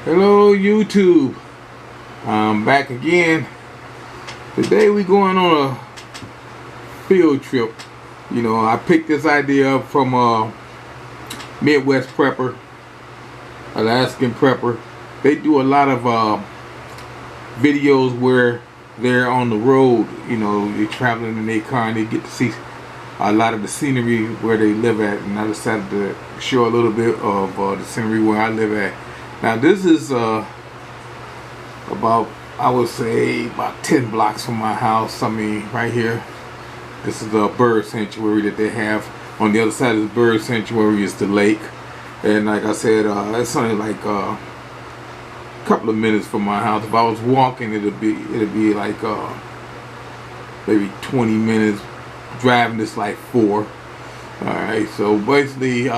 Hello YouTube, I'm back again. Today we going on a field trip. I picked this idea up from Midwest Prepper, Alaskan Prepper. They do a lot of videos where they're on the road. They're traveling in their car and they get to see a lot of the scenery where they live at, and I decided to show a little bit of the scenery where I live at. Now this is about, I would say, about 10 blocks from my house. I mean, right here. This is the bird sanctuary that they have. On the other side of the bird sanctuary is the lake. And like I said, it's only like a couple of minutes from my house. If I was walking, it'd be like maybe 20 minutes. Driving this like 4. Alright, so basically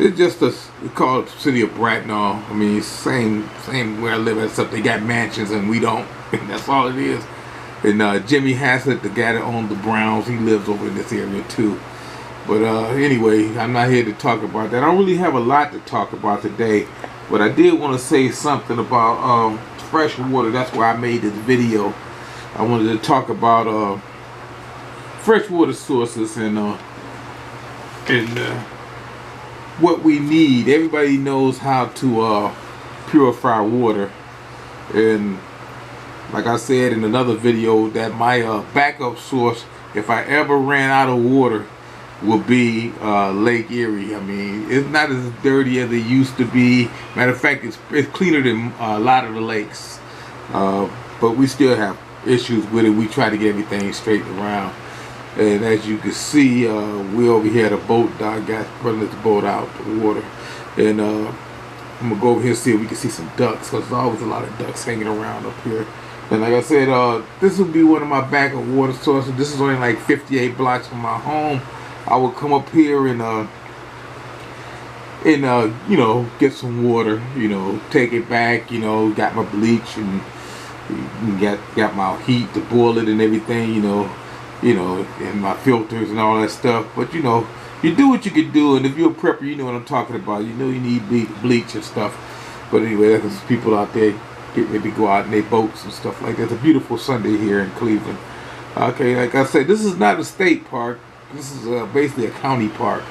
it's just we call it the city of Bracknell. I mean, same where I live, except they got mansions and we don't. That's all it is. And Jimmy Haslett, the guy that owns the Browns, he lives over in this area too. But anyway, I'm not here to talk about that. I don't really have a lot to talk about today, but I did want to say something about fresh water. That's why I made this video. I wanted to talk about freshwater sources and what we need. Everybody knows how to purify water, and like I said in another video, that my backup source, if I ever ran out of water, will be Lake Erie. I mean, it's not as dirty as it used to be. Matter of fact, it's cleaner than a lot of the lakes, but we still have issues with it. We try to get everything straightened around. And as you can see, we over here at a boat dock, got running this boat out to the water. And I'm going to go over here and see if we can see some ducks, because there's always a lot of ducks hanging around up here. And like I said, this will be one of my backup water sources. This is only like 58 blocks from my home. I will come up here and get some water, take it back, got my bleach and got my heat to boil it and everything, and my filters and all that stuff. But you do what you can do, and if you're a prepper, you know what I'm talking about. You need bleach and stuff. But anyway, there's people out there getting ready to go out in their boats and stuff like that. It's a beautiful Sunday here in Cleveland. Okay, like I said, this is not a state park. This is basically a county park.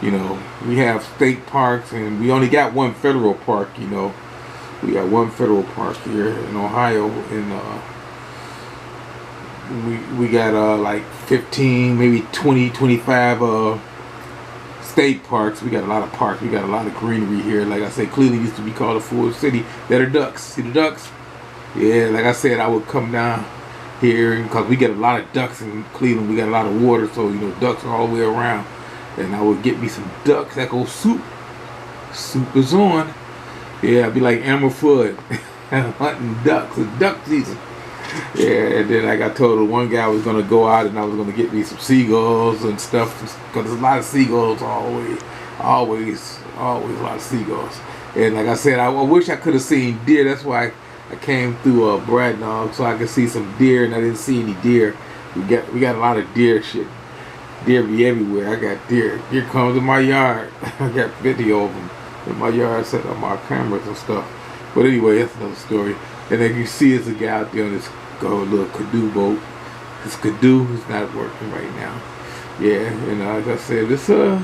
We have state parks, and we only got one federal park. We got one federal park here in Ohio, and we got like 15, maybe 20, 25 state parks. We got a lot of parks. We got a lot of greenery here. Like I said, Cleveland used to be called a full city. There are ducks. See the ducks? Yeah, like I said, I would come down here because we get a lot of ducks in Cleveland. We got a lot of water, so ducks are all the way around. And I would get me some ducks. That goes soup. Soup is on. Yeah, I'd be like Elmer Fudd hunting ducks. It's duck season. Yeah, and then like I told the one guy I was gonna go out and I was gonna get me some seagulls and stuff, because there's a lot of seagulls always a lot of seagulls. And like I said, I wish I could have seen deer. That's why I came through Bracknell, so I could see some deer, and I didn't see any deer. We got a lot of deer shit. Deer be everywhere. I got deer. Deer comes in my yard. I got video of them in my yard, set up my cameras and stuff. But anyway, that's another story. And as you see, there's a guy out there on this little canoe boat. This canoe is not working right now. Yeah, and like I said, it's a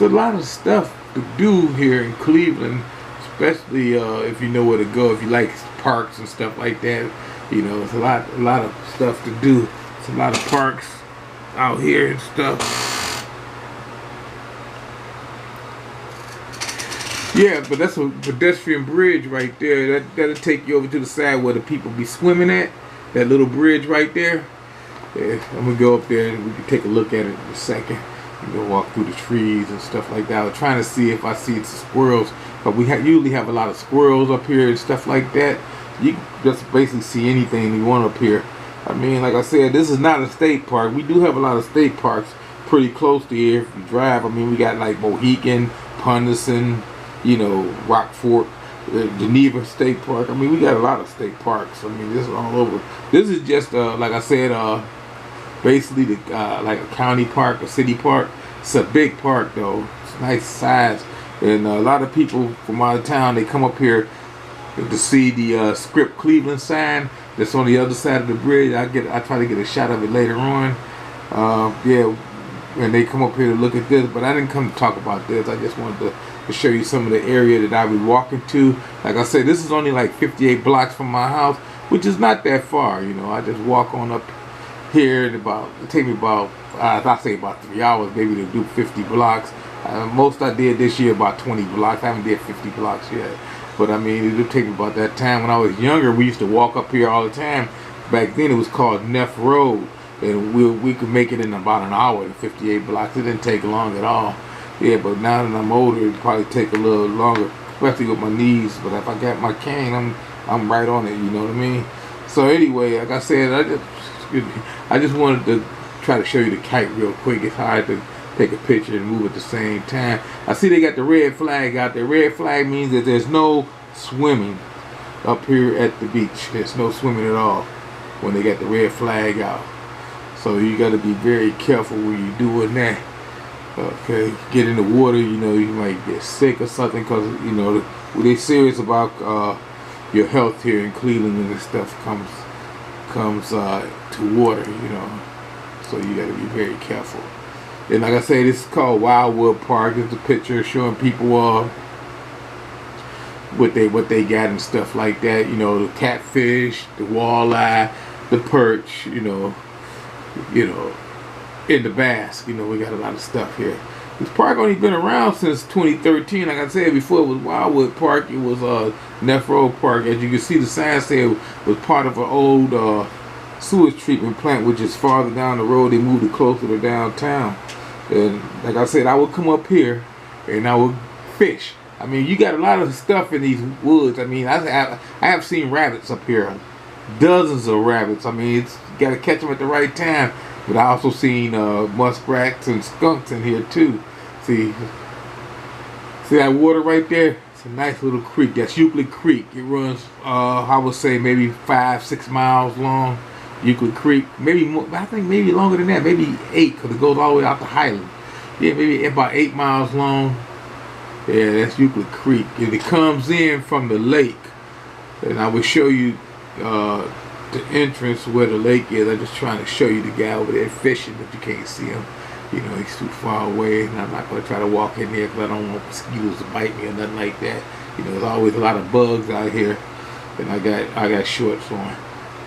lot of stuff to do here in Cleveland, especially if you know where to go. If you like parks and stuff like that, it's a lot of stuff to do. It's a lot of parks out here and stuff. Yeah, but that's a pedestrian bridge right there. That'll take you over to the side where the people be swimming at. That little bridge right there. Yeah, I'm gonna go up there and we can take a look at it in a second. We can walk through the trees and stuff like that. I was trying to see if I see some squirrels, but we usually have a lot of squirrels up here and stuff like that. You can just basically see anything you want up here. I mean, like I said, this is not a state park. We do have a lot of state parks pretty close to here if you drive. I mean, we got like Mohican, Pundison, Rockford, Geneva State Park. I mean, we got a lot of state parks. I mean, this is all over. This is just, like I said, basically like a county park, a city park. It's a big park though. It's a nice size. And a lot of people from out of town, they come up here to see the Script Cleveland sign that's on the other side of the bridge. I try to get a shot of it later on. Yeah, and they come up here to look at this, but I didn't come to talk about this. I just wanted to show you some of the area that I be walking to. Like I said, this is only like 58 blocks from my house, which is not that far. You know, I just walk on up here, and it take me about I say about 3 hours maybe to do 50 blocks. Most I did this year about 20 blocks. I haven't did 50 blocks yet. But I mean, it would take me about that time. When I was younger, we used to walk up here all the time. Back then, it was called Neff Road, and we could make it in about an hour to 58 blocks. It didn't take long at all. Yeah, but now that I'm older, it probably take a little longer, especially with my knees. But if I got my cane, I'm right on it. You know what I mean? So anyway, like I said, I just wanted to try to show you the kite real quick. It's hard to take a picture and move at the same time. I see they got the red flag out there. Red flag means that there's no swimming up here at the beach. There's no swimming at all when they got the red flag out. So you got to be very careful when you're doing that. Okay, get in the water, you know, you might get sick or something, because you know they're serious about your health here in Cleveland when this stuff comes to water, you know. So you got to be very careful. And like I say, this is called Wildwood Park. It's a picture showing people what they got and stuff like that. You know, the catfish, the walleye, the perch. You know, in the bass. You know, we got a lot of stuff here. This park only been around since 2013. Like I said before, it was Wildwood Park. It was Neff Road Park. As you can see, the sign said it was part of an old sewage treatment plant, which is farther down the road. They moved it closer to downtown. And like I said, I would come up here and I would fish. I mean, you got a lot of stuff in these woods. I mean, I have seen rabbits up here, dozens of rabbits. I mean, you got to catch them at the right time. But I also seen muskrats and skunks in here too. See that water right there? It's a nice little creek. That's Euclid Creek. It runs, I would say, maybe 5-6 miles long. Euclid Creek, maybe more, I think maybe longer than that, maybe 8, because it goes all the way out to Highland. Yeah, maybe about 8 miles long. Yeah, that's Euclid Creek. And it comes in from the lake. And I will show you the entrance where the lake is. I'm just trying to show you the guy over there fishing, but you can't see him. You know, he's too far away, and I'm not going to try to walk in there because I don't want mosquitoes to bite me or nothing like that. You know, there's always a lot of bugs out here, and I got shorts on.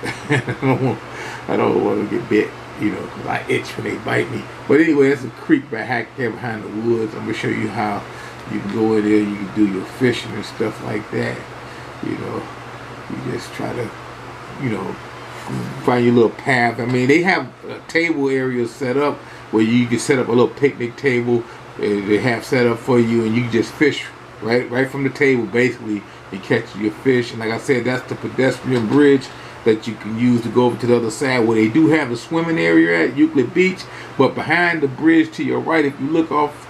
I don't want to get bit, you know, because I itch when they bite me. But anyway, that's a creek back there behind the woods. I'm going to show you how you can go in there, you can do your fishing and stuff like that. You know, you just try to, you know, find your little path. I mean, they have a table area set up where you can set up a little picnic table. They have set up for you, and you can just fish right from the table, basically, and catch your fish. And like I said, that's the pedestrian bridge that you can use to go over to the other side, where they do have a swimming area at Euclid Beach. But behind the bridge to your right, if you look off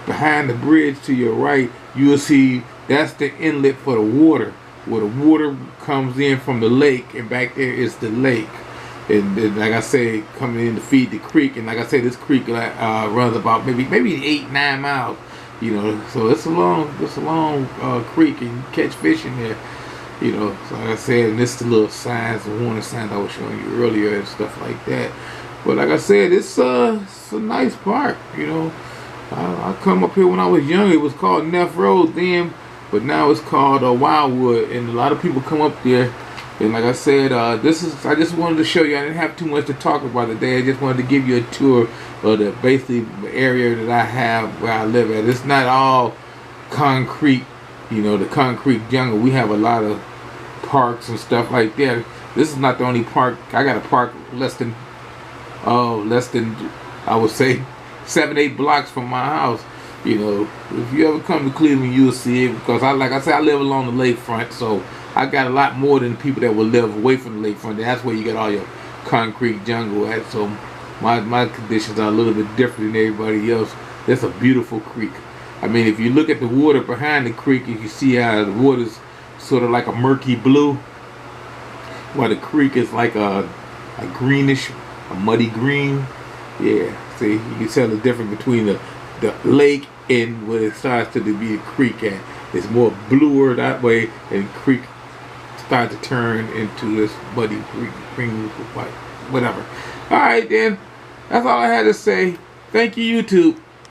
behind the bridge to your right, you'll see that's the inlet for the water, where the water comes in from the lake, and back there is the lake. And then, like I say, coming in to feed the creek. And like I say, this creek runs about maybe 8-9 miles. You know, so it's a long creek, and you catch fish in there. You know, so like I said, and this is the little signs, the warning signs I was showing you earlier and stuff like that. But like I said, it's a nice park. You know, I come up here when I was young. It was called Neff Road then, but now it's called Wildwood, and a lot of people come up there. And like I said, I just wanted to show you. I didn't have too much to talk about today. I just wanted to give you a tour of the basically area that I have where I live at. It's not all concrete, you know, the concrete jungle. We have a lot of parks and stuff like that. This is not the only park. I got a park less than I would say 7-8 blocks from my house. You know, if you ever come to Cleveland, you'll see it, because like I said, I live along the lakefront, so I got a lot more than people that will live away from the lakefront. That's where you get all your concrete jungle at. So my conditions are a little bit different than everybody else. That's a beautiful creek. I mean, if you look at the water behind the creek, you can see how the water's sort of like a murky blue, while the creek is like a greenish, a muddy green. Yeah, see, you can tell the difference between the lake in when it starts to be the creek at. It's more bluer that way, and creek starts to turn into this muddy green, white, whatever. All right, then. That's all I had to say. Thank you, YouTube.